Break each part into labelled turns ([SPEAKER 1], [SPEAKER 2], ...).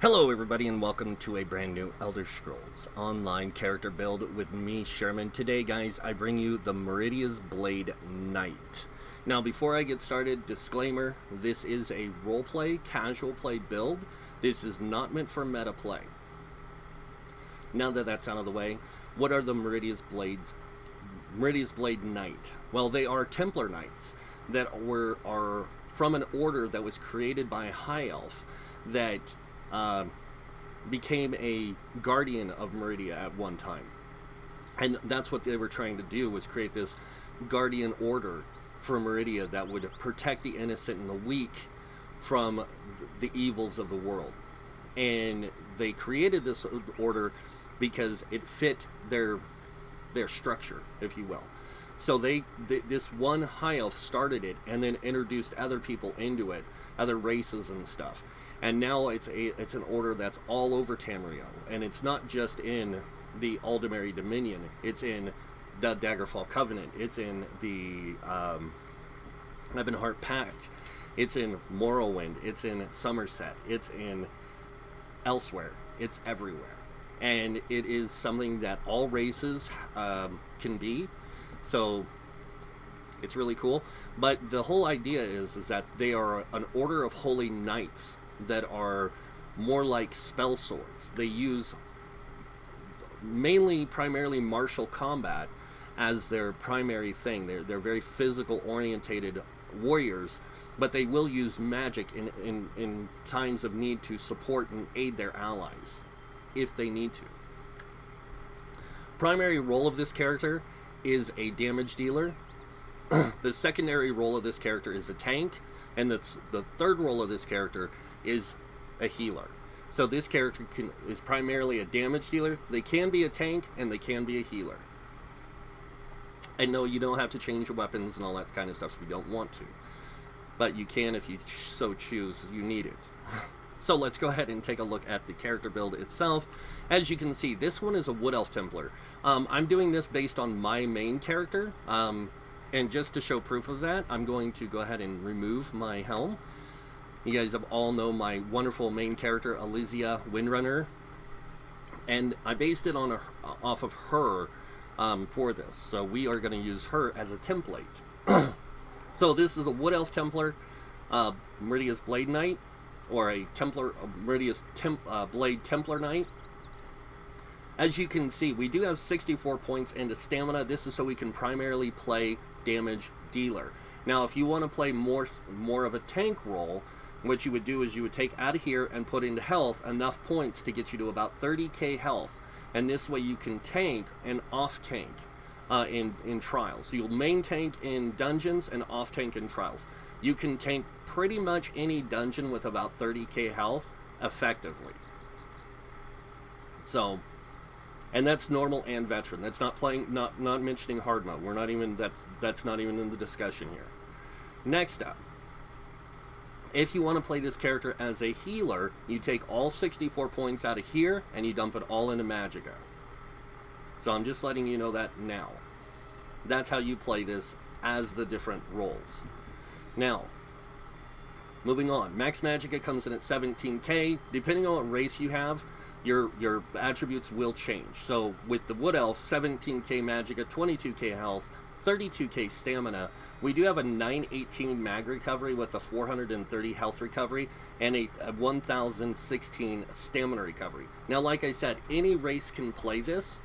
[SPEAKER 1] Hello everybody and welcome to a brand new Elder Scrolls Online character build with me, Sherman. Today guys, I bring you the Meridia's Blade Knight. Now before I get started, disclaimer, this is a roleplay, casual play build. This is not meant for meta play. Now that that's out of the way, what are the Meridia's Blade Knight? Well, they are Templar Knights that are from an order that was created by a high elf that became a guardian of Meridia at one time. And that's what they were trying to do, was create this guardian order for Meridia that would protect the innocent and the weak from the evils of the world. And they created this order because it fit their structure, if you will. So this one high elf started it and then introduced other people into it, other races and stuff. And now it's an order that's all over Tamriel, and it's not just in the Aldemary Dominion. It's in the Daggerfall Covenant. It's in the Ebonheart Pact. It's in Morrowind. It's in Somerset. It's in elsewhere. It's everywhere, and it is something that all races can be. So it's really cool. But the whole idea is that they are an order of holy knights that are more like spell swords. They use primarily martial combat as their primary thing. They're very physical orientated warriors, but they will use magic in times of need to support and aid their allies if they need to. Primary role of this character is a damage dealer. The secondary role of this character is a tank, and the third role of this character is a healer. So this character is primarily a damage dealer. They can be a tank and they can be a healer. And no, you don't have to change your weapons and all that kind of stuff if you don't want to, but you can if you so choose. You need it. So let's go ahead and take a look at the character build itself. As you can see, this one is a Wood Elf Templar. I'm doing this based on my main character, and just to show proof of that, I'm going to go ahead and remove my helm. You guys all know my wonderful main character, Elysia Windrunner, and I based it off of her for this. So we are going to use her as a template. So this is a Wood Elf Templar, Meridia's Blade Knight, or a Meridia's Blade Templar Knight. As you can see, we do have 64 points into stamina. This is so we can primarily play damage dealer. Now, if you want to play more of a tank role, what you would do is you would take out of here and put into health enough points to get you to about 30k health, and this way you can tank and off tank in trials. So you'll main tank in dungeons and off tank in trials. You can tank pretty much any dungeon with about 30k health effectively. So, and that's normal and veteran. That's not mentioning hard mode. We're not even that's not even in the discussion here. Next up, if you want to play this character as a healer, you take all 64 points out of here and you dump it all into Magicka. So I'm just letting you know that now. That's how you play this as the different roles. Now, moving on. Max Magicka comes in at 17k. Depending on what race you have, your attributes will change. So with the Wood Elf, 17k Magicka, 22k health, 32k stamina. We do have a 918 mag recovery with a 430 health recovery and a 1016 stamina recovery. Now, like I said, any race can play this.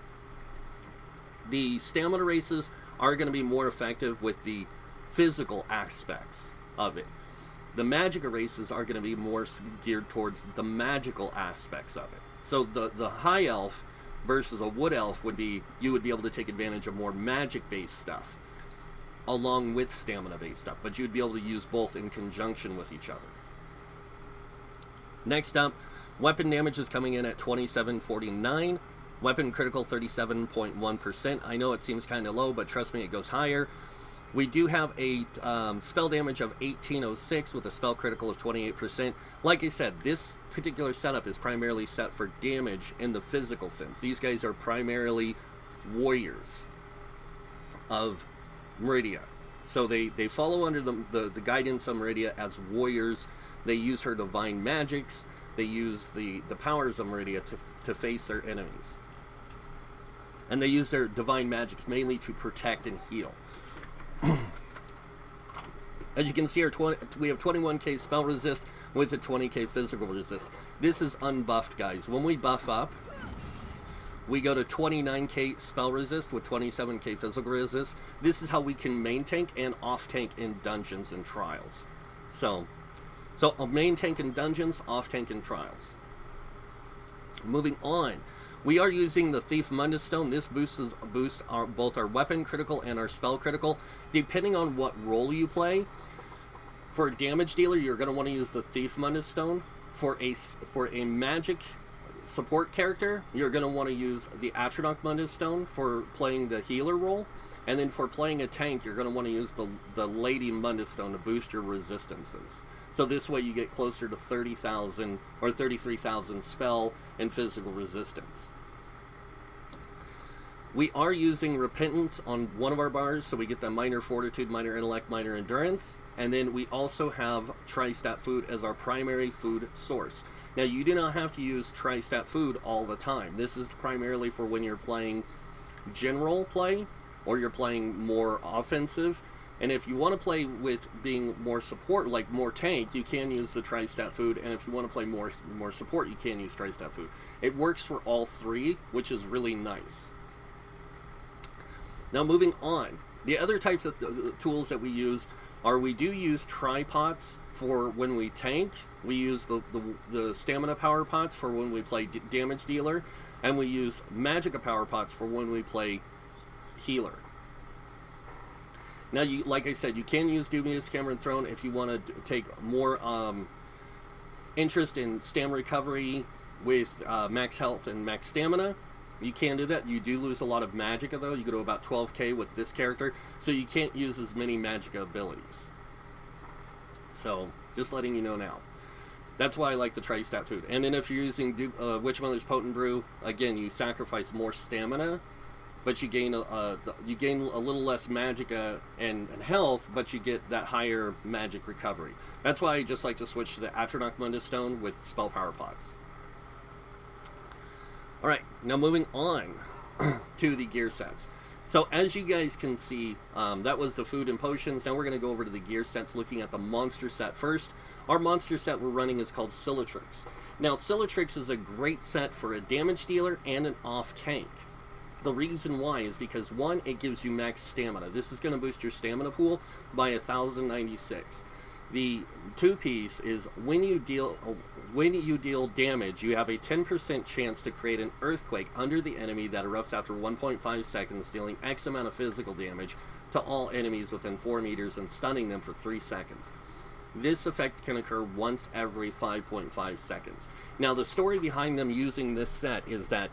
[SPEAKER 1] The stamina races are going to be more effective with the physical aspects of it. The Magicka races are going to be more geared towards the magical aspects of it. So the high elf versus a wood elf you would be able to take advantage of more magic-based stuff along with stamina-based stuff, but you'd be able to use both in conjunction with each other. Next up, weapon damage is coming in at 2749, weapon critical 37.1%. I know it seems kind of low, but trust me, it goes higher. We do have a spell damage of 1806 with a spell critical of 28%. Like I said, this particular setup is primarily set for damage in the physical sense. These guys are primarily warriors of Meridia. So they follow under the guidance of Meridia as warriors. They use her divine magics. they use the powers of Meridia to face their enemies. And they use their divine magics mainly to protect and heal. As you can see, we have 21k spell resist with a 20k physical resist. This is unbuffed, guys. When we buff up, we go to 29k spell resist with 27k physical resist. This is how we can main tank and off tank in dungeons and trials. So a main tank in dungeons, off tank in trials. Moving on, we are using the Thief Mundus Stone. This boosts both our weapon critical and our spell critical, depending on what role you play. For a damage dealer, you're going to want to use the Thief Mundus Stone. For a magic support character, you're going to want to use the Atronach Mundus Stone for playing the healer role. And then for playing a tank, you're going to want to use the Lady Mundus Stone to boost your resistances. So this way you get closer to 30,000 or 33,000 spell and physical resistance. We are using Repentance on one of our bars, so we get the Minor Fortitude, Minor Intellect, Minor Endurance. And then we also have Tri-Stat Food as our primary food source. Now, you do not have to use Tri-Stat Food all the time. This is primarily for when you're playing general play, or you're playing more offensive. And if you want to play with being more support, like more tank, you can use the Tri-Stat Food. And if you want to play more support, you can use Tri-Stat Food. It works for all three, which is really nice. Now moving on, the other types of tools that we use are, we do use tripots for when we tank. We use the stamina power pots for when we play damage dealer. And we use magicka power pots for when we play healer. Now, like I said, you can use Dubious Cameron Throne if you want to take more interest in stamina recovery with max health and max stamina. You can do that. You do lose a lot of magicka, though. You go to about 12k with this character, so you can't use as many magicka abilities. So, just letting you know now. That's why I like the Tri-Stat Food. And then if you're using Witchmother's Potent Brew, again, you sacrifice more stamina, but you gain a little less magicka and health, but you get that higher magic recovery. That's why I just like to switch to the Atronach Mundus Stone with spell power pots. Alright, now moving on to the gear sets. So as you guys can see, that was the food and potions. Now we're going to go over to the gear sets, looking at the monster set first. Our monster set we're running is called Scyllatrix. Now Scyllatrix is a great set for a damage dealer and an off tank. The reason why is because, one, it gives you max stamina. This is going to boost your stamina pool by 1,096. The two-piece is when you deal damage, you have a 10% chance to create an earthquake under the enemy that erupts after 1.5 seconds, dealing X amount of physical damage to all enemies within 4 meters and stunning them for 3 seconds. This effect can occur once every 5.5 seconds. Now, the story behind them using this set is that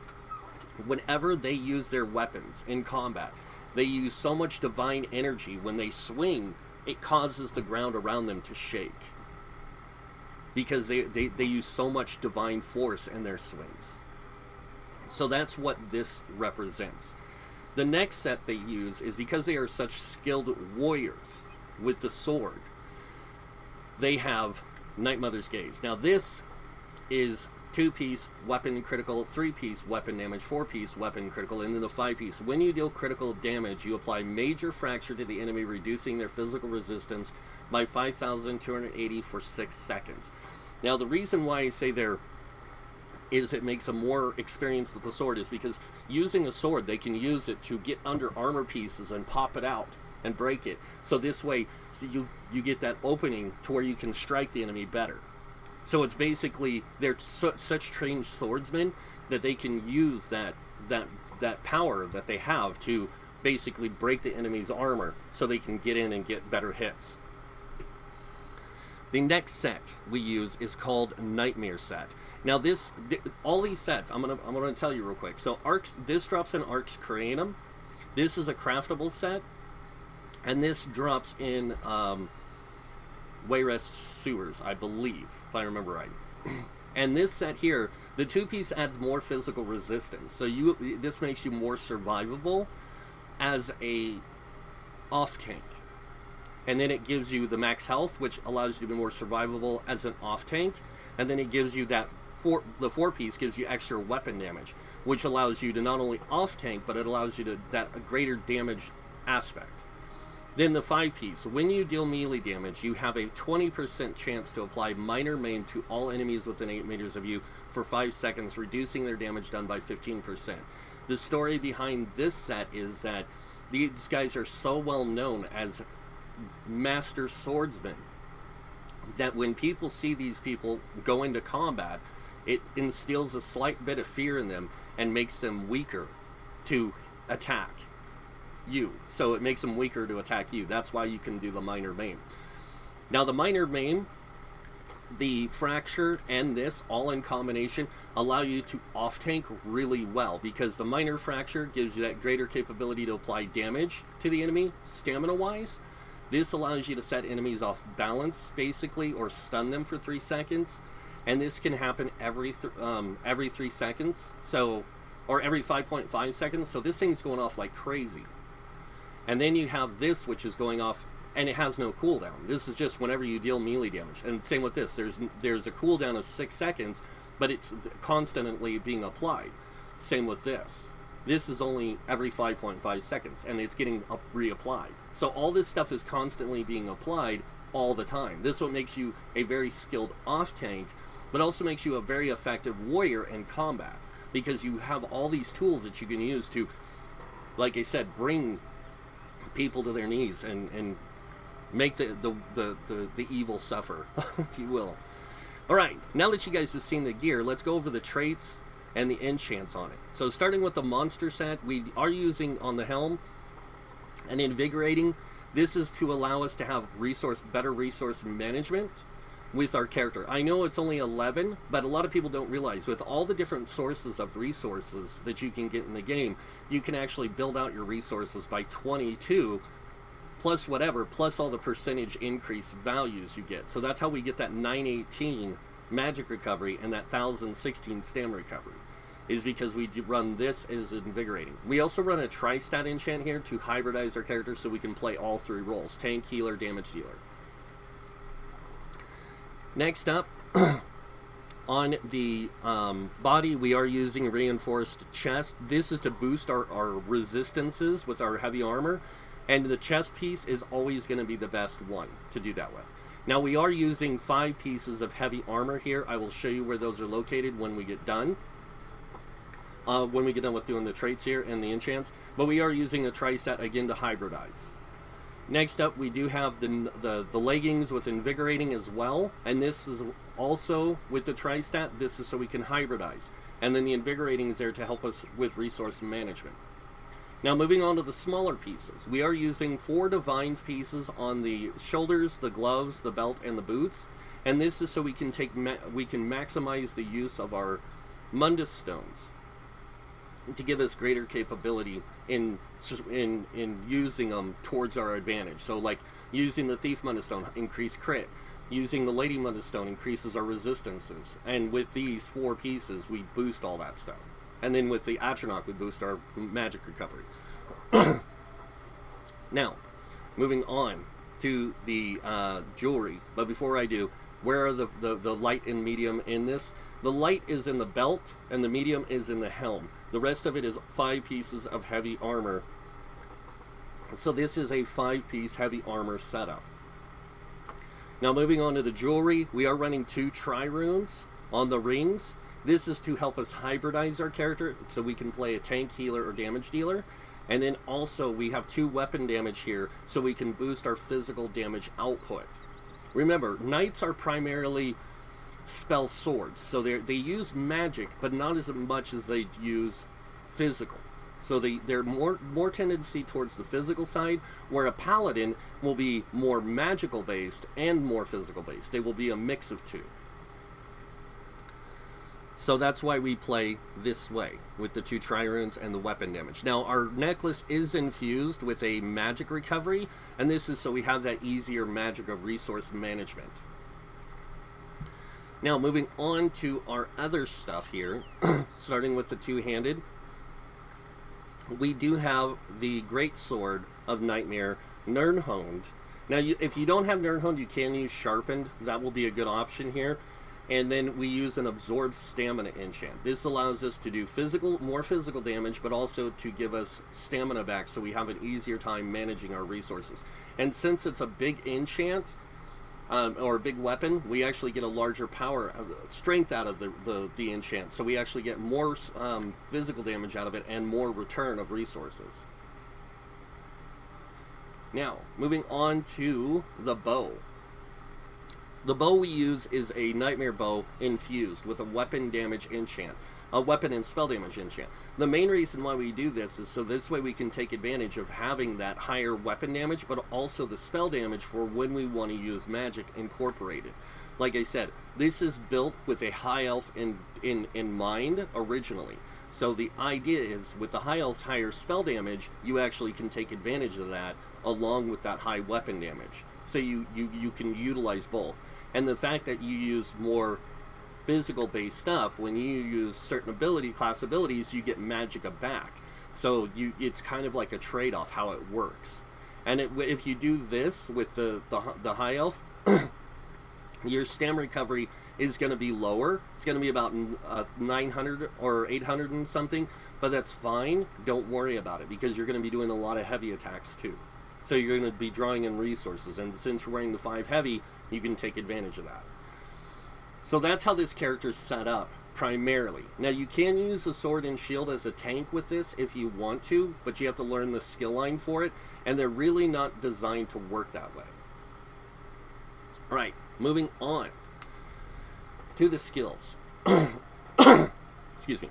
[SPEAKER 1] whenever they use their weapons in combat, they use so much divine energy. When they swing, it causes the ground around them to shake, because they use so much divine force in their swings. So that's what this represents. The next set they use is, because they are such skilled warriors with the sword, they have Night Mother's Gaze. Now this is 2-piece weapon critical, 3-piece weapon damage, 4-piece weapon critical, and then the 5-piece. When you deal critical damage, you apply major fracture to the enemy, reducing their physical resistance by 5,280 for 6 seconds. Now, the reason why I say there is it makes them more experienced with the sword is because using a sword, they can use it to get under armor pieces and pop it out and break it. So this way, you get that opening to where you can strike the enemy better. So it's basically, they're such trained swordsmen that they can use that power that they have to basically break the enemy's armor so they can get in and get better hits. The next set we use is called Nightmare Set. Now all these sets, I'm gonna tell you real quick. So this drops in Arx Cranium. This is a craftable set, and this drops in Wayrest Sewers, I believe, if I remember right. And this set here, the 2-piece adds more physical resistance, so this makes you more survivable as a off tank. And then it gives you the max health, which allows you to be more survivable as an off tank. and then it gives you that the 4-piece gives you extra weapon damage, which allows you to not only off tank, but it allows you to that greater damage aspect. Then the 5-piece, when you deal melee damage, you have a 20% chance to apply minor maim to all enemies within 8 meters of you for 5 seconds, reducing their damage done by 15%. The story behind this set is that these guys are so well known as master swordsmen that when people see these people go into combat, it instills a slight bit of fear in them and makes them weaker to attack you. So it makes them weaker to attack you. That's why you can do the minor maim. Now the minor maim, the fracture, and this all in combination allow you to off tank really well, because the minor fracture gives you that greater capability to apply damage to the enemy stamina wise. This allows you to set enemies off balance basically, or stun them for 3 seconds, and this can happen every 3 seconds, so, or every 5.5 seconds. So this thing's going off like crazy. And then you have this, which is going off, and it has no cooldown. This is just whenever you deal melee damage. And same with this. There's a cooldown of 6 seconds, but it's constantly being applied. Same with this. This is only every 5.5 seconds, and it's getting reapplied. So all this stuff is constantly being applied all the time. This is what makes you a very skilled off tank, but also makes you a very effective warrior in combat, because you have all these tools that you can use to, like I said, bring people to their knees and make the evil suffer, if you will. Alright, now that you guys have seen the gear, let's go over the traits and the enchants on it. So starting with the monster set, we are using on the helm an invigorating. This is to allow us to have better resource management with our character. I know it's only 11, but a lot of people don't realize with all the different sources of resources that you can get in the game, you can actually build out your resources by 22 plus whatever, plus all the percentage increase values you get. So that's how we get that 918 magic recovery and that 1016 stamina recovery, is because we run this as invigorating. We also run a tri-stat enchant here to hybridize our character so we can play all 3 roles: tank, healer, damage dealer. Next up, on the body, we are using reinforced chest. This is to boost our resistances with our heavy armor, and the chest piece is always going to be the best one to do that with. Now we are using 5 pieces of heavy armor here. I will show you where those are located when we get done. With doing the traits here and the enchants. But we are using a tri-set again to hybridize. Next up, we do have the leggings with invigorating as well, and this is also with the tri-stat. This is so we can hybridize, and then the invigorating is there to help us with resource management. Now moving on to the smaller pieces, we are using 4 divines pieces on the shoulders, the gloves, the belt, and the boots, and this is so we can maximize the use of our Mundus stones to give us greater capability in using them towards our advantage. So like using the Thief Mundus Stone, increase crit. Using the Lady Mundus Stone increases our resistances. And with these 4 pieces, we boost all that stuff. And then with the Atronach, we boost our magic recovery. Now, moving on to the jewelry. But before I do, where are the light and medium in this? The light is in the belt, and the medium is in the helm. The rest of it is 5 pieces of heavy armor. So this is a 5-piece heavy armor setup. Now moving on to the jewelry, we are running 2 tri-runes on the rings. This is to help us hybridize our character so we can play a tank, healer, or damage dealer. And then also we have 2 weapon damage here so we can boost our physical damage output. Remember, knights are primarily spell swords, so they use magic, but not as much as they use physical. So they're more tendency towards the physical side, where a paladin will be more magical based and more physical based. They will be a mix of 2. So that's why we play this way, with the 2 tri-runes and the weapon damage. Now, our necklace is infused with a magic recovery, and this is so we have that easier magic of resource management. Now, moving on to our other stuff here, starting with the 2-handed, we do have the Great Sword of Nightmare, Nirnhoned. Now, if you don't have Nirnhoned, you can use Sharpened. That will be a good option here. And then we use an absorb stamina enchant. This allows us to do more physical damage, but also to give us stamina back, so we have an easier time managing our resources. And since it's a big enchant, or a big weapon, we actually get a larger power, strength out of the enchant. So we actually get more physical damage out of it and more return of resources. Now, moving on to the bow. The bow we use is a nightmare bow infused with a weapon damage enchant. A weapon and spell damage enchant. The main reason why we do this is so this way we can take advantage of having that higher weapon damage, but also the spell damage for when we want to use magic incorporated. Like I said, this is built with a high elf in mind originally. So the idea is with the high elf's higher spell damage, you actually can take advantage of that along with that high weapon damage. So you can utilize both. And the fact that you use more physical based stuff, when you use certain class abilities, you get magicka back. So it's kind of like a trade-off how it works. And if you do this with the high elf, your stam recovery is going to be lower. It's going to be about 900 or 800 and something, but that's fine. Don't worry about it, because you're going to be doing a lot of heavy attacks too. So you're going to be drawing in resources, and since you're wearing the 5 heavy, you can take advantage of that. So that's how this character's set up, primarily. Now, you can use a sword and shield as a tank with this if you want to, but you have to learn the skill line for it, and they're really not designed to work that way. Alright, moving on to the skills. Excuse me.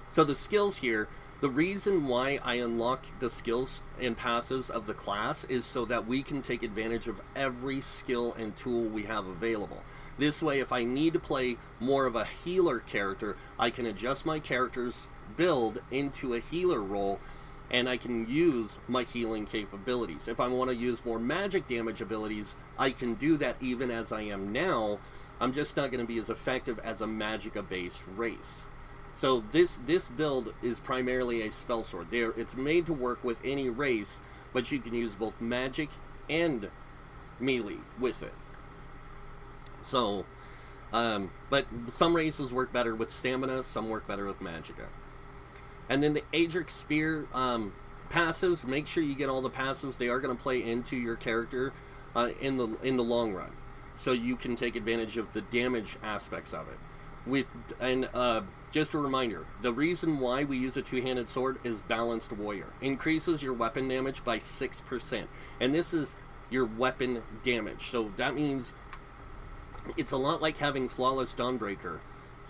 [SPEAKER 1] So the skills here, the reason why I unlock the skills and passives of the class is so that we can take advantage of every skill and tool we have available. This way, if I need to play more of a healer character, I can adjust my character's build into a healer role, and I can use my healing capabilities. If I want to use more magic damage abilities, I can do that even as I am now. I'm just not going to be as effective as a magicka-based race. So this build is primarily a spell sword. It's made to work with any race, but you can use both magic and melee with it. So, but some races work better with stamina, some work better with magicka. And then the Adric Spear passives, make sure you get all the passives. They are going to play into your character in the long run, so you can take advantage of the damage aspects of it. Just a reminder, the reason why we use a two-handed sword is Balanced Warrior. Increases your weapon damage by 6%. And this is your weapon damage. So that means it's a lot like having Flawless Dawnbreaker,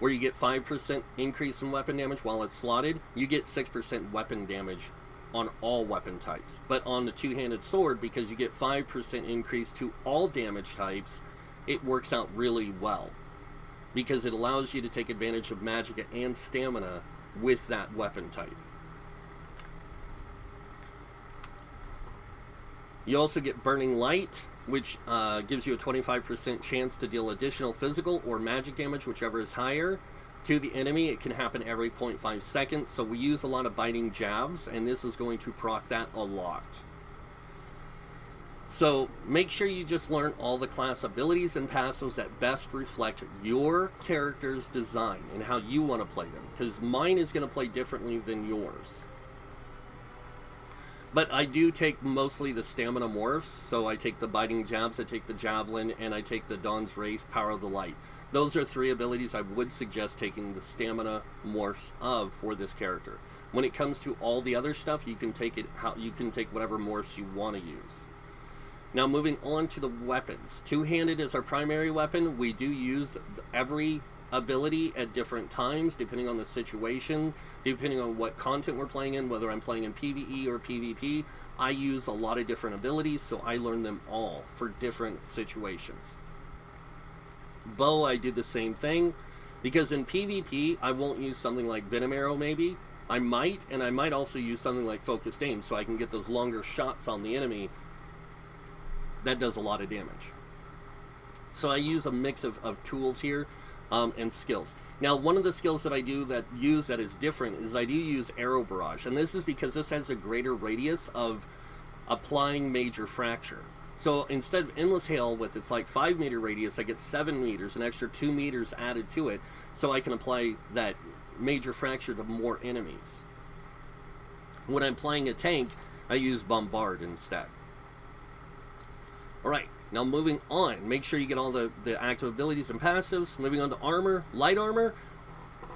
[SPEAKER 1] where you get 5% increase in weapon damage while it's slotted. You get 6% weapon damage on all weapon types. But on the two-handed sword, because you get 5% increase to all damage types, it works out really well, because it allows you to take advantage of magicka and stamina with that weapon type. You also get Burning Light, which gives you a 25% chance to deal additional physical or magic damage, whichever is higher, to the enemy. It can happen every 0.5 seconds, so we use a lot of biting jabs, and this is going to proc that a lot. So make sure you just learn all the class abilities and passives that best reflect your character's design and how you want to play them, because mine is going to play differently than yours. But I do take mostly the stamina morphs, so I take the biting jabs, I take the javelin, and I take the Dawn's Wraith, Power of the Light. Those are 3 abilities I would suggest taking the stamina morphs of for this character. When it comes to all the other stuff, you can take whatever morphs you want to use. Now, moving on to the weapons. Two-handed is our primary weapon. We do use every ability at different times, depending on the situation, depending on what content we're playing in, whether I'm playing in PvE or PvP. I use a lot of different abilities, so I learn them all for different situations. Bow, I did the same thing, because in PvP, I won't use something like Venom Arrow, maybe. I might, and I might also use something like Focused Aim, so I can get those longer shots on the enemy. That does a lot of damage. So I use a mix of tools here and skills. Now, one of the skills that I do that is different is I do use Arrow Barrage, and this is because this has a greater radius of applying Major Fracture. So instead of Endless Hail with its like 5-meter radius, I get 7 meters, an extra 2 meters added to it, so I can apply that major fracture to more enemies. When I'm playing a tank, I use Bombard instead. Alright, now moving on. Make sure you get all the active abilities and passives. Moving on to armor, light armor.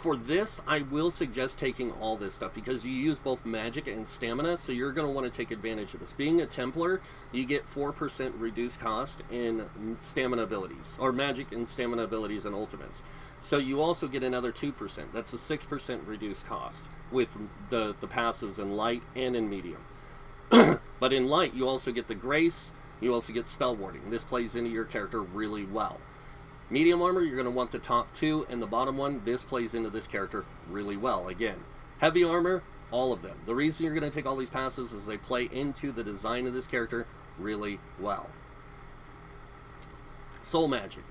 [SPEAKER 1] For this, I will suggest taking all this stuff because you use both magic and stamina, so you're going to want to take advantage of this. Being a Templar, you get 4% reduced cost in stamina abilities, or magic and stamina abilities and ultimates. So you also get another 2%. That's a 6% reduced cost with the passives in light and in medium. But in light, you also get the grace, you also get spell warding. This plays into your character really well. Medium armor, you're going to want the top 2, and the bottom one, this plays into this character really well. Again, heavy armor, all of them. The reason you're going to take all these passives is they play into the design of this character really well. Soul magic.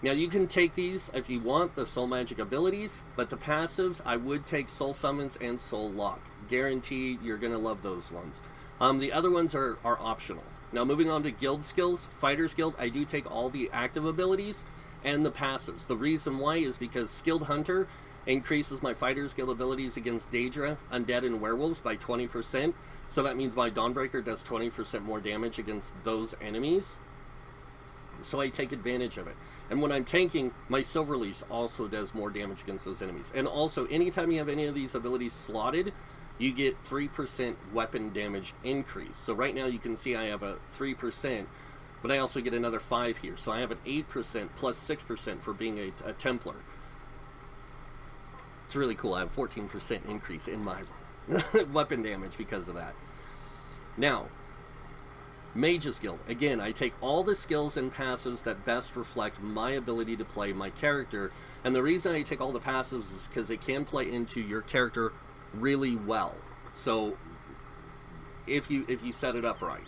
[SPEAKER 1] Now you can take these if you want, the soul magic abilities, but the passives, I would take soul summons and soul lock. Guaranteed you're going to love those ones. The other ones are optional. Now moving on to guild skills, Fighter's Guild, I do take all the active abilities and the passives. The reason why is because Skilled Hunter increases my Fighter's Guild abilities against Daedra, Undead, and Werewolves by 20%. So that means my Dawnbreaker does 20% more damage against those enemies. So I take advantage of it. And when I'm tanking, my Silverleaf also does more damage against those enemies. And also, anytime you have any of these abilities slotted, you get 3% weapon damage increase. So right now you can see I have a 3%, but I also get another 5 here. So I have an 8% plus 6% for being a Templar. It's really cool. I have 14% increase in my weapon damage because of that. Now, Mage's Guild. Again, I take all the skills and passives that best reflect my ability to play my character. And the reason I take all the passives is because they can play into your character really well. So if you set it up right.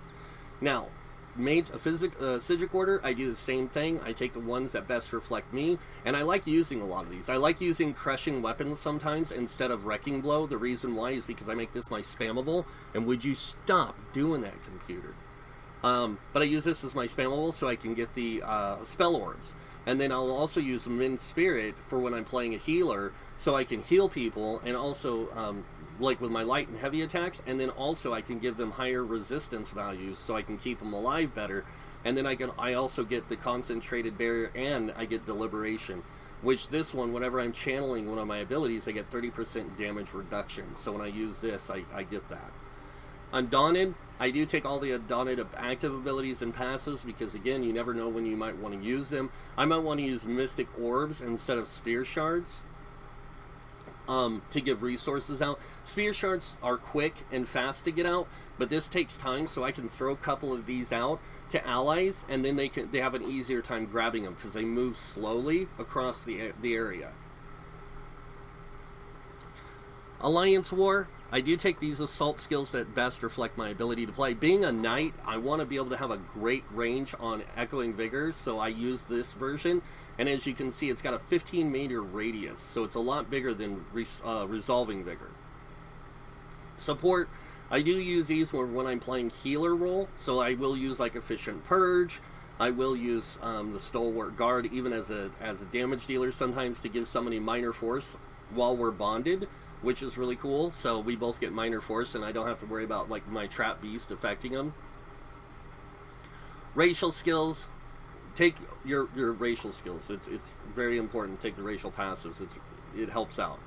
[SPEAKER 1] Now, Physic Order, I do the same thing. I take the ones that best reflect me, and I like using a lot of these. I like using Crushing Weapons sometimes instead of Wrecking Blow. The reason why is because I make this my spammable, and would you stop doing that, computer? But I use this as my spammable so I can get the spell orbs. And then I'll also use Min Spirit for when I'm playing a healer, so I can heal people, and also like with my light and heavy attacks, and then also I can give them higher resistance values so I can keep them alive better. And then I also get the Concentrated Barrier, and I get Deliberation, which this one, whenever I'm channeling one of my abilities, I get 30% damage reduction. So when I use this, I get that. Undaunted, I do take all the Undaunted active abilities and passives because, again, you never know when you might want to use them. I might want to use Mystic Orbs instead of Spear Shards to give resources out. Spear Shards are quick and fast to get out, but this takes time, so I can throw a couple of these out to allies, and then they have an easier time grabbing them because they move slowly across the area. Alliance War, I do take these assault skills that best reflect my ability to play. Being a knight, I want to be able to have a great range on Echoing Vigor, so I use this version. And as you can see, it's got a 15-meter radius, so it's a lot bigger than Resolving Vigor. Support, I do use these when I'm playing healer role, so I will use like Efficient Purge. I will use the Stalwart Guard even as a damage dealer sometimes to give somebody minor force while we're bonded, which is really cool. So we both get minor force, and I don't have to worry about like my trap beast affecting them. Racial skills, take your racial skills. It's very important to take the racial passives. It helps out.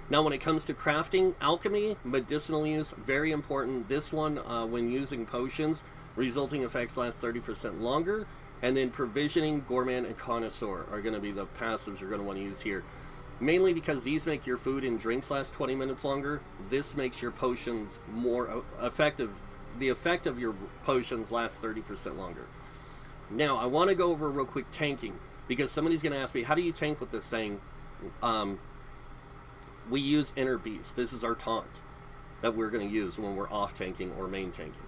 [SPEAKER 1] Now when it comes to crafting, alchemy, medicinal use, very important. This one, when using potions, resulting effects last 30% longer. And then provisioning, gourmand, and connoisseur are going to be the passives you're going to want to use here. Mainly because these make your food and drinks last 20 minutes longer. This makes your potions more effective. The effect of your potions lasts 30% longer. Now, I want to go over real quick tanking, because somebody's going to ask me, how do you tank with this thing? We use Inner Beast. This is our taunt that we're going to use when we're off tanking or main tanking.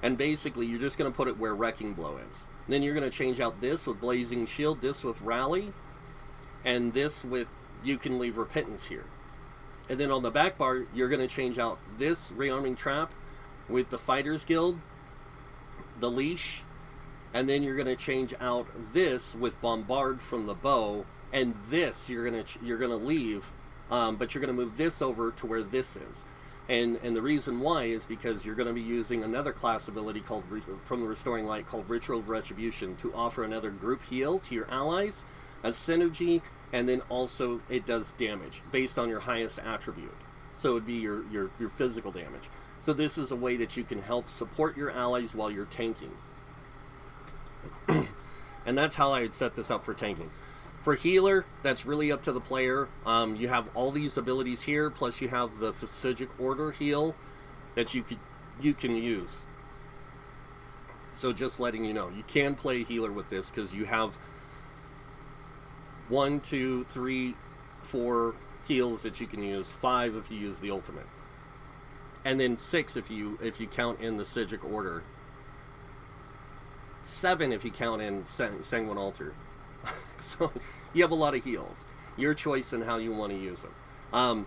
[SPEAKER 1] And basically, you're just going to put it where Wrecking Blow is. And then you're going to change out this with Blazing Shield, this with Rally, and this with, you can leave Repentance here. And then on the back bar, you're going to change out this Rearming Trap with the Fighter's Guild, the Leash, and then you're going to change out this with Bombard from the bow, and this you're going to leave, but you're going to move this over to where this is. And the reason why is because you're going to be using another class ability called from the Restoring Light called Ritual of Retribution to offer another group heal to your allies, a synergy, and then also it does damage based on your highest attribute. So it would be your physical damage. So this is a way that you can help support your allies while you're tanking. And that's how I would set this up for tanking. For healer, that's really up to the player. You have all these abilities here, plus you have the Physic Order heal that you can use. So just letting you know, you can play healer with this because you have 1, 2, 3, 4 heals that you can use, 5 if you use the ultimate, and then 6 if you count in the Physic Order, 7 if you count in Sanguine Altar. So you have a lot of heals. Your choice in how you want to use them.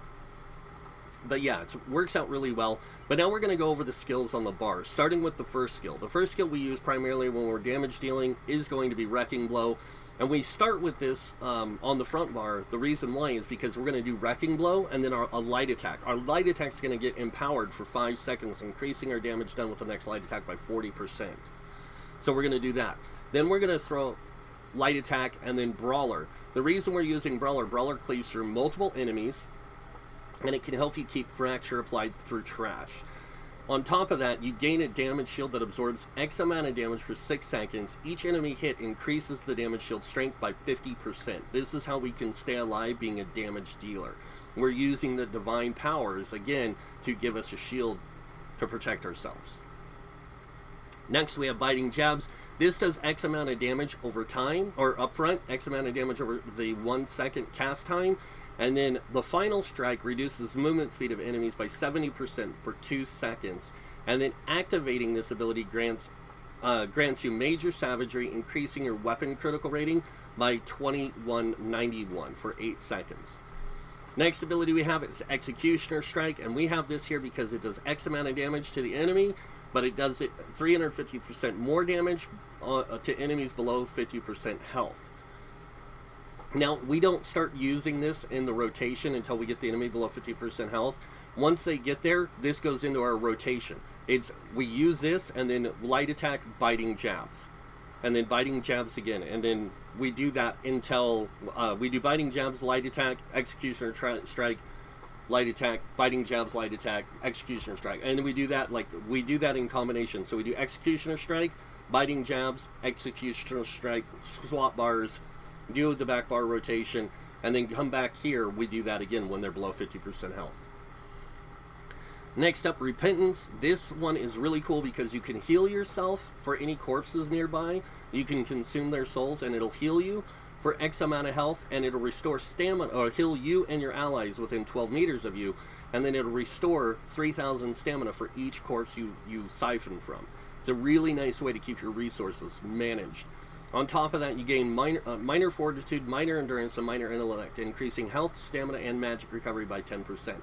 [SPEAKER 1] But yeah, it works out really well. But now we're going to go over the skills on the bar, starting with the first skill. The first skill we use primarily when we're damage dealing is going to be Wrecking Blow. And we start with this on the front bar. The reason why is because we're going to do Wrecking Blow and then a light attack. Our light attack is going to get empowered for 5 seconds, increasing our damage done with the next light attack by 40%. So we're going to do that. Then we're going to throw light attack and then Brawler. The reason we're using Brawler cleaves through multiple enemies, and it can help you keep Fracture applied through trash. On top of that, you gain a damage shield that absorbs X amount of damage for 6 seconds. Each enemy hit increases the damage shield strength by 50%. This is how we can stay alive being a damage dealer. We're using the divine powers, again, to give us a shield to protect ourselves. Next, we have Biting Jabs. This does X amount of damage over time, or upfront, X amount of damage over the 1 second cast time. And then the final strike reduces movement speed of enemies by 70% for 2 seconds. And then activating this ability grants you Major Savagery, increasing your weapon critical rating by 2191 for 8 seconds. Next ability we have is Executioner Strike, and we have this here because it does X amount of damage to the enemy, but it does it 350% more damage to enemies below 50% health. Now, we don't start using this in the rotation until we get the enemy below 50% health. Once they get there, this goes into our rotation. We use this, and then light attack, Biting Jabs. And then Biting Jabs again. And then we do that until we do Biting Jabs, light attack, Executioner Strike, light attack, Biting Jabs, light attack, Executioner Strike. And we do that in combination. So we do Executioner Strike, Biting Jabs, Executioner Strike, swap bars, do the back bar rotation, and then come back here. We do that again when they're below 50% health. Next up, Repentance. This one is really cool because you can heal yourself for any corpses nearby. You can consume their souls and it'll heal you for X amount of health, and it'll restore stamina, or heal you and your allies within 12 meters of you, and then it'll restore 3,000 stamina for each corpse you siphon from. It's a really nice way to keep your resources managed. On top of that, you gain minor fortitude, minor endurance, and minor intellect, increasing health, stamina, and magic recovery by 10%.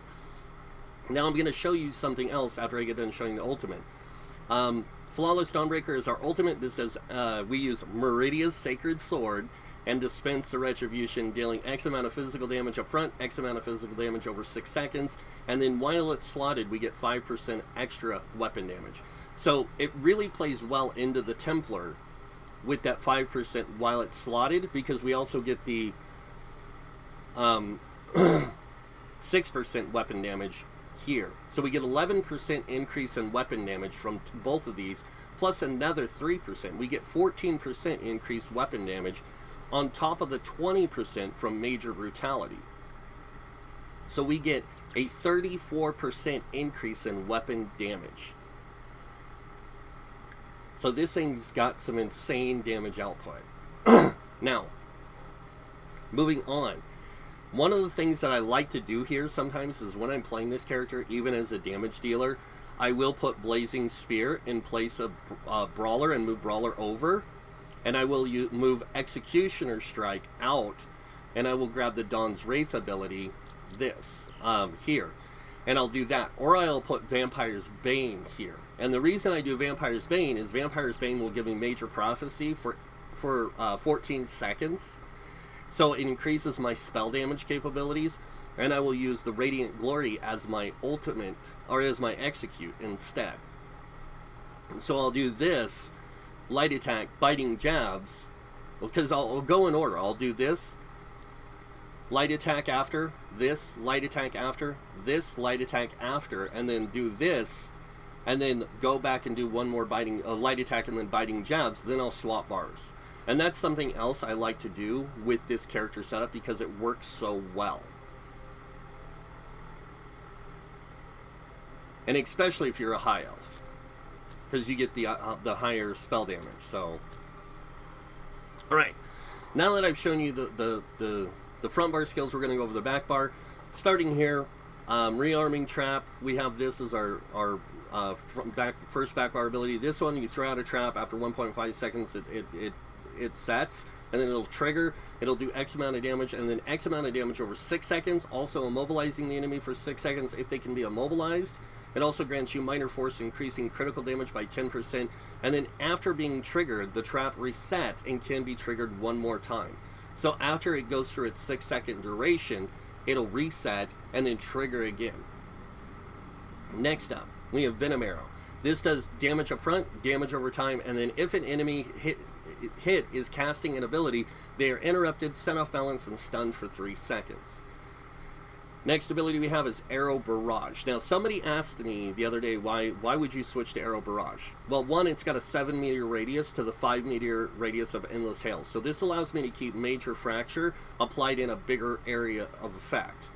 [SPEAKER 1] Now I'm going to show you something else after I get done showing the ultimate. Flawless Dawnbreaker is our ultimate. This does, we use Meridia's Sacred Sword and dispense the Retribution, dealing X amount of physical damage up front, X amount of physical damage over 6 seconds, and then while it's slotted, we get 5% extra weapon damage. So it really plays well into the Templar with that 5% while it's slotted, because we also get the 6% weapon damage here. So we get 11% increase in weapon damage from both of these, plus another 3%. We get 14% increased weapon damage on top of the 20% from Major Brutality. So we get a 34% increase in weapon damage. So this thing's got some insane damage output. Now, moving on. One of the things that I like to do here sometimes is when I'm playing this character, even as a damage dealer, I will put Blazing Spear in place of Brawler and move Brawler over. And I will move Executioner Strike out, and I will grab the Dawn's Wraith ability, this, here. And I'll do that. Or I'll put Vampire's Bane here. And the reason I do Vampire's Bane is Vampire's Bane will give me Major Prophecy for 14 seconds. So it increases my spell damage capabilities, and I will use the Radiant Glory as my ultimate, or as my execute instead. So I'll do this, light attack, biting jabs, because I'll go in order. I'll do this, light attack after, this, light attack after, this, light attack after, and then do this, and then go back and do one more biting, light attack and then biting jabs, then I'll swap bars. And that's something else I like to do with this character setup because it works so well. And especially if you're a high elf, because you get the higher spell damage. So, all right, now that I've shown you the front bar skills, we're going to go over the back bar. Starting here, rearming trap. We have this as our first back bar ability. This one, you throw out a trap after 1.5 seconds. It sets, and then it'll trigger. It'll do X amount of damage, and then X amount of damage over 6 seconds. Also immobilizing the enemy for 6 seconds if they can be immobilized. It also grants you minor force, increasing critical damage by 10%. And then after being triggered, the trap resets and can be triggered one more time. So after it goes through its 6-second duration, it'll reset and then trigger again. Next up, we have Venom Arrow. This does damage up front, damage over time, and then if an enemy hit is casting an ability, they are interrupted, sent off balance, and stunned for 3 seconds. Next ability we have is Arrow Barrage. Now, somebody asked me the other day, why would you switch to Arrow Barrage? Well, one, it's got a 7-meter radius to the 5-meter radius of Endless Hail. So this allows me to keep Major Fracture applied in a bigger area of effect.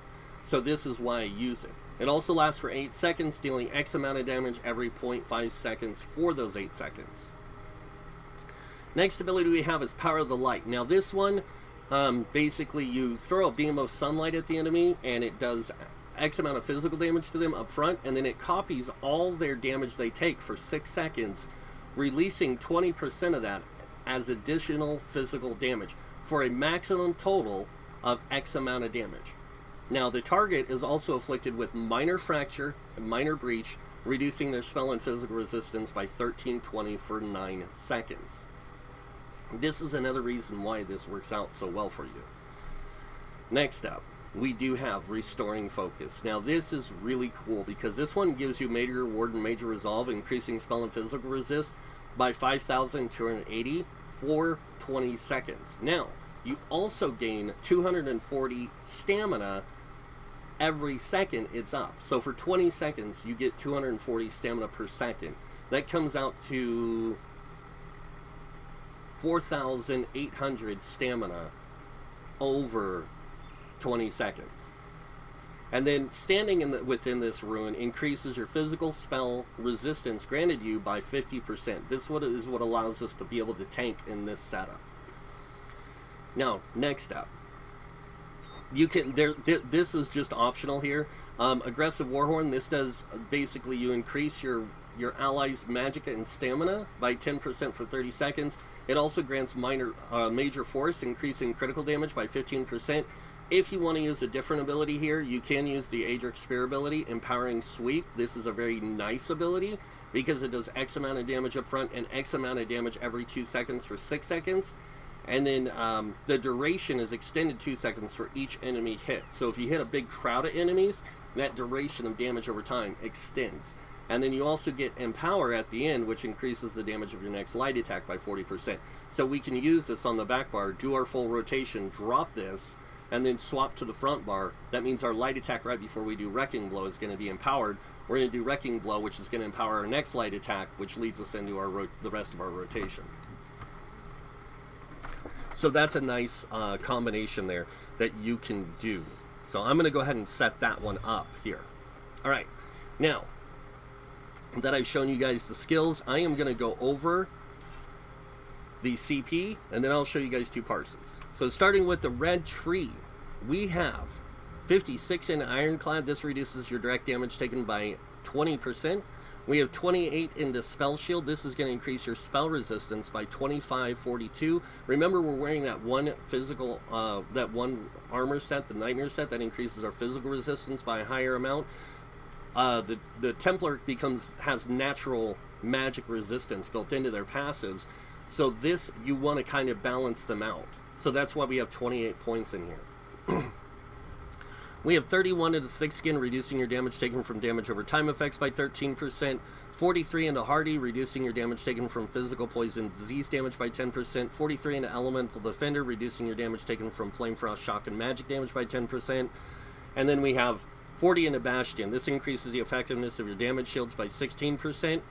[SPEAKER 1] So this is why I use it. It also lasts for 8 seconds, dealing X amount of damage every 0.5 seconds for those 8 seconds. Next ability we have is Power of the Light. Now this one, basically you throw a beam of sunlight at the enemy and it does X amount of physical damage to them up front, and then it copies all their damage they take for 6 seconds, releasing 20% of that as additional physical damage for a maximum total of X amount of damage. Now the target is also afflicted with minor fracture and minor breach, reducing their spell and physical resistance by 1320 for 9 seconds. This is another reason why this works out so well for you. Next up, we do have Restoring Focus. Now this is really cool because this one gives you Major Ward and Major Resolve, increasing spell and physical resist by 5,280 for 20 seconds. Now, you also gain 240 stamina every second it's up. So for 20 seconds, you get 240 stamina per second. That comes out to 4,800 stamina over 20 seconds. And then standing within this ruin increases your physical spell resistance granted you by 50%. This is what allows us to be able to tank in this setup. Now, next up, you can this is just optional here. Aggressive Warhorn. This does basically you increase your allies' magicka and stamina by 10% for 30 seconds. It also grants major force, increasing critical damage by 15%. If you want to use a different ability here, you can use the Adric Spear ability, Empowering Sweep. This is a very nice ability because it does X amount of damage up front and X amount of damage every 2 seconds for 6 seconds. And then the duration is extended 2 seconds for each enemy hit. So if you hit a big crowd of enemies, that duration of damage over time extends. And then you also get Empower at the end, which increases the damage of your next light attack by 40%. So we can use this on the back bar, do our full rotation, drop this, and then swap to the front bar. That means our light attack right before we do Wrecking Blow is going to be empowered. We're going to do Wrecking Blow, which is going to empower our next light attack, which leads us into the rest of our rotation. So that's a nice combination there that you can do. So I'm going to go ahead and set that one up here. All right. Now that I've shown you guys the skills, I am going to go over the CP, and then I'll show you guys 2 parses. So starting with the Red Tree, we have 56 in Ironclad. This reduces your direct damage taken by 20%. We have 28 into Spell Shield. This is going to increase your spell resistance by 2542. Remember, we're wearing that one physical, that one armor set, the Nightmare set, that increases our physical resistance by a higher amount. The Templar has natural magic resistance built into their passives, so this, you want to kind of balance them out. So that's why we have 28 points in here. We have 31 into Thick Skin, reducing your damage taken from damage over time effects by 13%. 43 into Hardy, reducing your damage taken from physical, poison, disease damage by 10%. 43 into Elemental Defender, reducing your damage taken from Flame, Frost, Shock, and Magic damage by 10%. And then we have 40 into Bastion. This increases the effectiveness of your damage shields by 16%.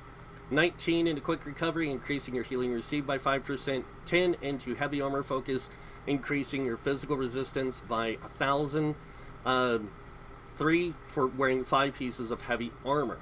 [SPEAKER 1] 19 into Quick Recovery, increasing your healing received by 5%. 10 into Heavy Armor Focus, increasing your physical resistance by 1,000. 3 for wearing 5 pieces of heavy armor.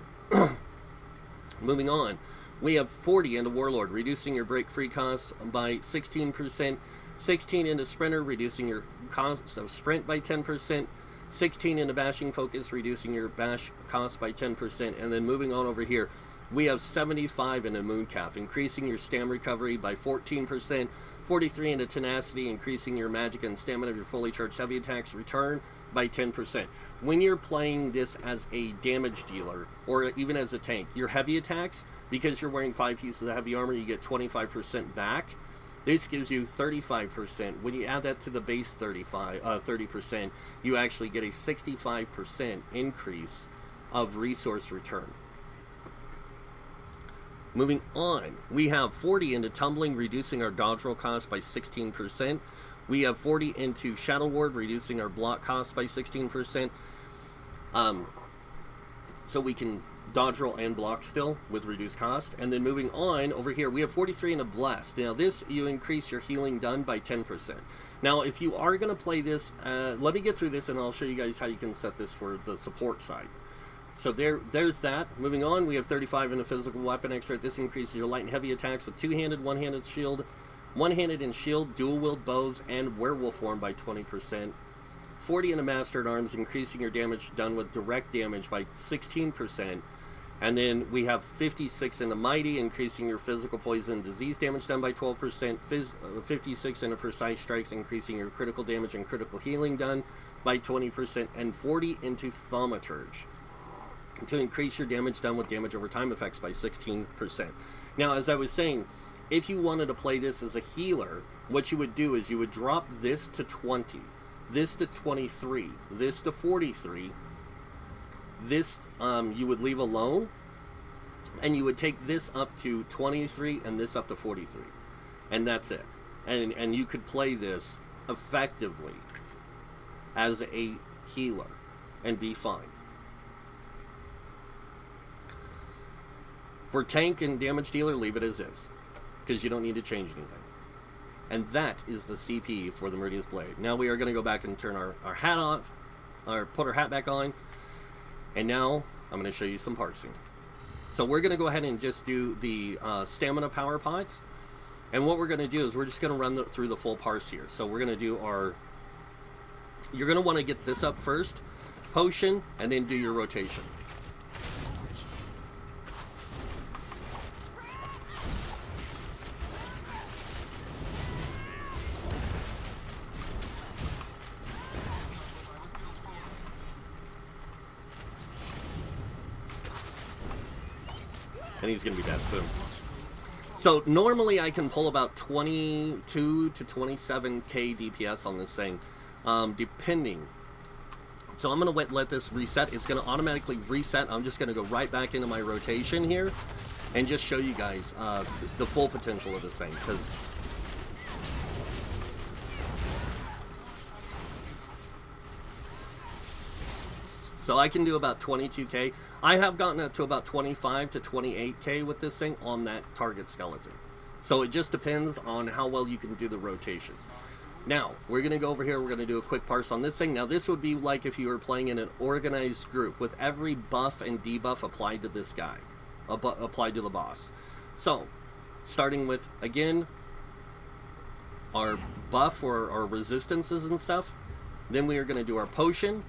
[SPEAKER 1] Moving on, we have 40 into Warlord, reducing your break free costs by 16%. 16 into Sprinter, reducing your cost of sprint by 10%. 16 into Bashing Focus, reducing your bash cost by 10%. And then moving on over here, we have 75 into Mooncalf, increasing your stam recovery by 14%. 43 into Tenacity, increasing your magic and stamina of your fully charged heavy attacks return by 10%. When you're playing this as a damage dealer, or even as a tank, your heavy attacks, because you're wearing 5 pieces of heavy armor, you get 25% back. This gives you 35%. When you add that to the base 30%, you actually get a 65% increase of resource return. Moving on, we have 40 into Tumbling, reducing our dodge roll cost by 16%. We have 40 into Shadow Ward, reducing our block cost by 16%. So we can dodge roll and block still with reduced cost. And then moving on, over here, we have 43 into Blessed. Now this, you increase your healing done by 10%. Now if you are going to play this, let me get through this and I'll show you guys how you can set this for the support side. So there's that. Moving on, we have 35 into Physical Weapon Expert. This increases your light and heavy attacks with two-handed, one-handed shield, one-handed and shield, dual-wield bows, and werewolf form by 20%. 40 into Mastered Arms, increasing your damage done with direct damage by 16%. And then we have 56 into Mighty, increasing your physical, poison, disease damage done by 12%. 56 into Precise Strikes, increasing your critical damage and critical healing done by 20%. And 40 into Thaumaturge, to increase your damage done with damage over time effects by 16%. Now, as I was saying, if you wanted to play this as a healer, what you would do is you would drop this to 20, this to 23, this to 43, this you would leave alone, and you would take this up to 23 and this up to 43, and that's it. And you could play this effectively as a healer and be fine. For tank and damage dealer, leave it as is, because you don't need to change anything. And that is the CP for the Meridia's Blade. Now we are going to go back and turn our hat on, or put our hat back on, and now I'm going to show you some parsing. So we're going to go ahead and just do the stamina power pots, and what we're going to do is we're just going to run through the full parse here. So we're going to do our, you're going to want to get this up first, potion, and then do your rotation. And he's going to be dead. Boom. So normally I can pull about 22 to 27k DPS on this thing, depending. So I'm going to let this reset. It's going to automatically reset. I'm just going to go right back into my rotation here and just show you guys the full potential of this thing. Because so I can do about 22k. I have gotten up to about 25 to 28k with this thing on that target skeleton. So it just depends on how well you can do the rotation. Now, we're going to go over here, we're going to do a quick parse on this thing. Now, this would be like if you were playing in an organized group with every buff and debuff applied to this guy, applied to the boss. So, starting with, again, our buff or our resistances and stuff. Then we are going to do our potion.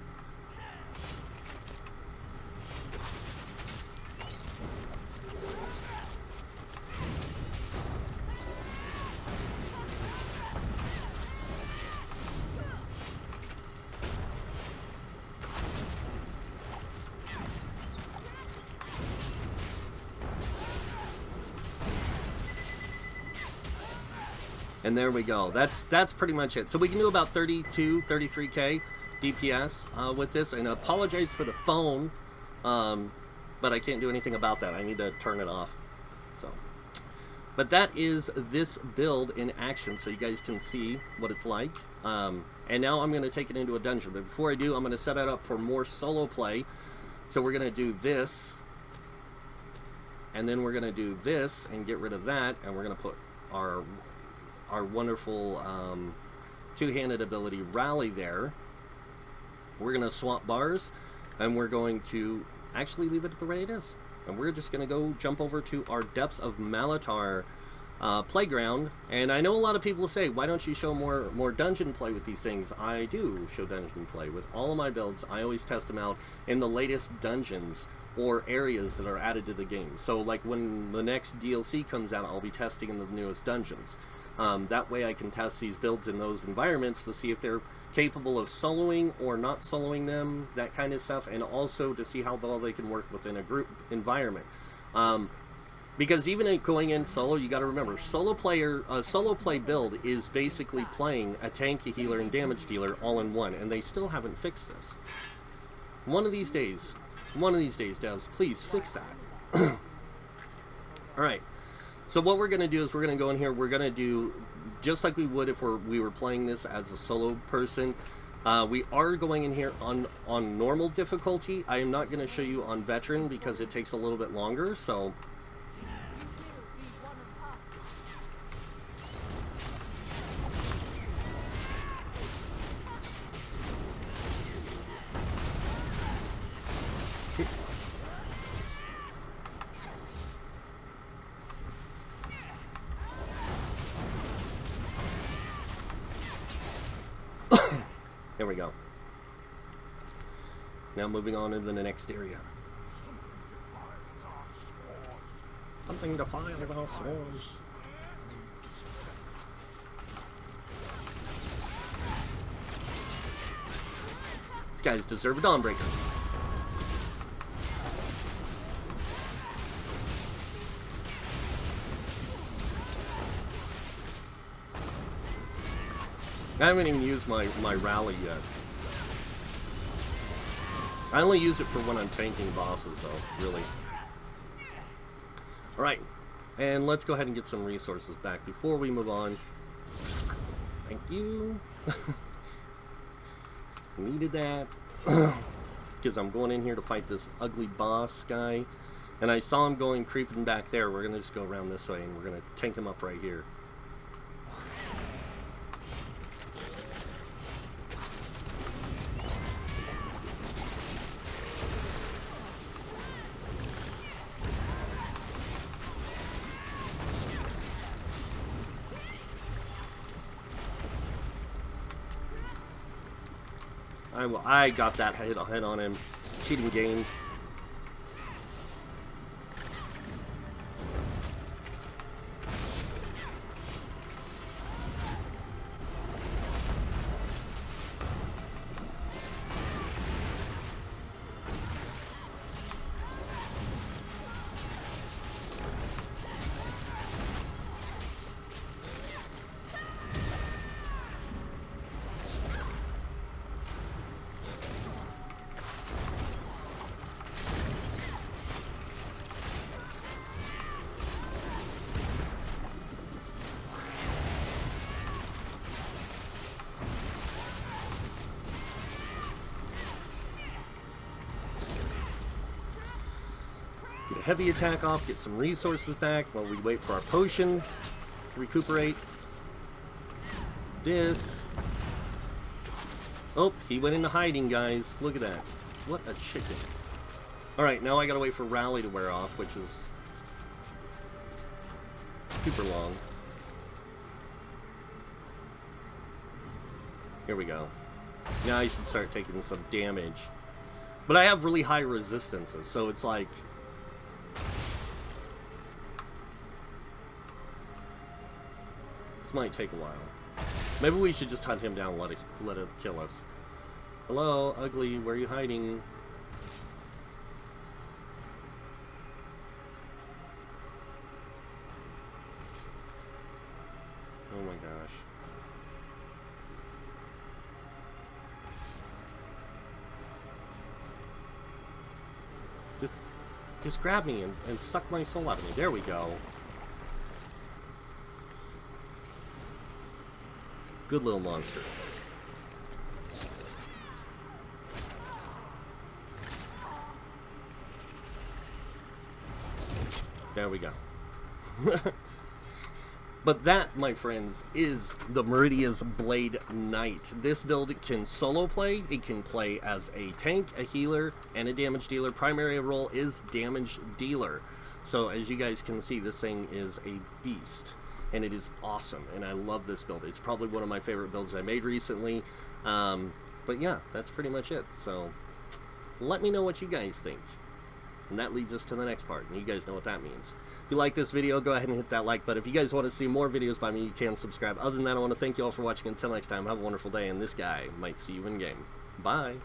[SPEAKER 1] And there we go. That's pretty much it. So we can do about 32, 33k DPS with this. And I apologize for the phone, but I can't do anything about that. I need to turn it off. So, but that is this build in action, so you guys can see what it's like. And now I'm going to take it into a dungeon. But before I do, I'm going to set it up for more solo play. So we're going to do this, and then we're going to do this and get rid of that, and we're going to put our wonderful two-handed ability Rally there. We're going to swap bars, and we're going to actually leave it the way it is. And we're just going to go jump over to our Depths of Malatar playground. And I know a lot of people say, why don't you show more dungeon play with these things? I do show dungeon play with all of my builds. I always test them out in the latest dungeons or areas that are added to the game. So like when the next DLC comes out, I'll be testing in the newest dungeons. That way I can test these builds in those environments to see if they're capable of soloing or not soloing them, that kind of stuff, and also to see how well they can work within a group environment. Because even going in solo, you got to remember, solo play build is basically playing a tank, a healer, and damage dealer all in one, and they still haven't fixed this. One of these days, devs, please fix that. Alright, so what we're going to do is we're going to go in here, we're going to do, just like we would if we were playing this as a solo person, we are going in here on normal difficulty. I am not going to show you on veteran because it takes a little bit longer, so... There we go. Now moving on into the next area. Something defiles our souls. These guys deserve a Dawnbreaker. I haven't even used my rally yet. I only use it for when I'm tanking bosses, though, really. Alright, and let's go ahead and get some resources back before we move on. Thank you. Needed that. Because I'm going in here to fight this ugly boss guy. And I saw him going creeping back there. We're going to just go around this way and we're going to tank him up right here. I got that hit on him. Cheating game. Get a heavy attack off, get some resources back while we wait for our potion to recuperate. This. Oh, he went into hiding, guys. Look at that. What a chicken. Alright, now I gotta wait for Rally to wear off, which is super long. Here we go. Now I should start taking some damage. But I have really high resistances, so it's like... this might take a while. Maybe we should just hunt him down and let it kill us. Hello, ugly, where are you hiding? Oh my god. Just grab me and suck my soul out of me. There we go. Good little monster. There we go. But that, my friends, is the Meridia's Blade Knight. This build can solo play, it can play as a tank, a healer, and a damage dealer. Primary role is damage dealer. So as you guys can see, this thing is a beast, and it is awesome, and I love this build. It's probably one of my favorite builds I made recently. But yeah, that's pretty much it. So let me know what you guys think. And that leads us to the next part, and you guys know what that means. If you like this video, go ahead and hit that like button. If you guys want to see more videos by me, you can subscribe. Other than that, I want to thank you all for watching. Until next time, have a wonderful day, and this guy might see you in game. Bye!